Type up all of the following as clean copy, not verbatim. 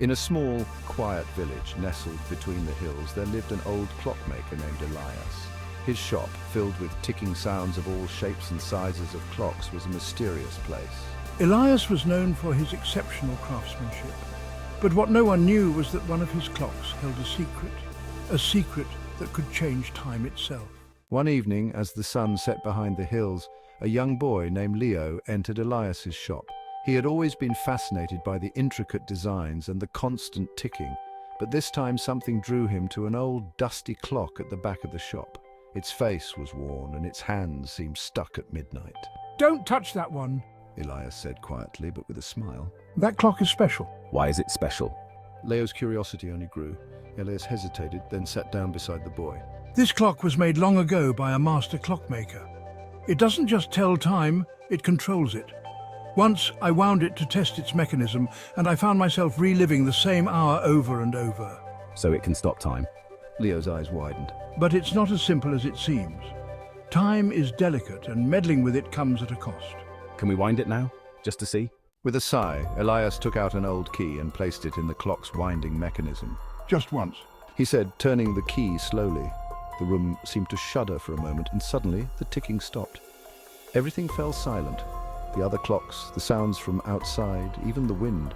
In a small, quiet village nestled between the hills, there lived an old clockmaker named Elias. His shop, filled with ticking sounds of all shapes and sizes of clocks, was a mysterious place. Elias was known for his exceptional craftsmanship. But what no one knew was that one of his clocks held a secret that could change time itself. One evening, as the sun set behind the hills, a young boy named Leo entered Elias's shop. He had always been fascinated by the intricate designs and the constant ticking, but this time something drew him to an old dusty clock at the back of the shop. Its face was worn and its hands seemed stuck at midnight. "Don't touch that one," Elias said quietly, but with a smile. "That clock is special." Why is it special? Leo's curiosity only grew. Elias hesitated, then sat down beside the boy. "This clock was made long ago by a master clockmaker. It doesn't just tell time, it controls it. Once I wound it to test its mechanism, and I found myself reliving the same hour over and over." So it can stop time? Leo's eyes widened. But it's not as simple as it seems. Time is delicate, and meddling with it comes at a cost. Can we wind it now, just to see? With a sigh, Elias took out an old key and placed it in the clock's winding mechanism. "Just once." He said, turning the key slowly. The room seemed to shudder for a moment, and suddenly the ticking stopped. Everything fell silent. The other clocks, the sounds from outside, even the wind.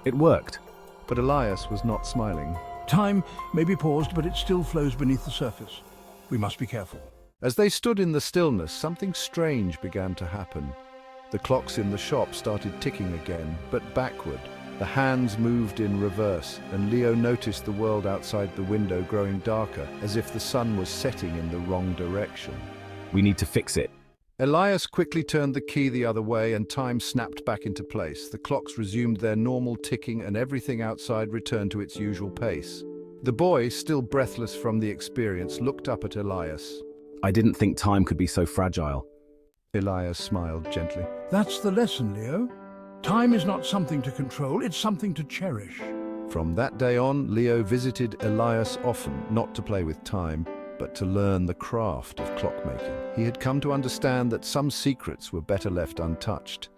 It worked. But Elias was not smiling. Time may be paused, but it still flows beneath the surface. We must be careful. As they stood in the stillness, something strange began to happen. The clocks in the shop started ticking again, but backward. The hands moved in reverse, and Leo noticed the world outside the window growing darker, as if the sun was setting in the wrong direction. We need to fix it. Elias quickly turned the key the other way, and time snapped back into place. The clocks resumed their normal ticking, and everything outside returned to its usual pace. The boy, still breathless from the experience, looked up at Elias. I didn't think time could be so fragile. Elias smiled gently. That's the lesson, Leo. Time is not something to control, it's something to cherish. From that day on, Leo visited Elias often, not to play with time, but to learn the craft of clockmaking. He had come to understand that some secrets were better left untouched.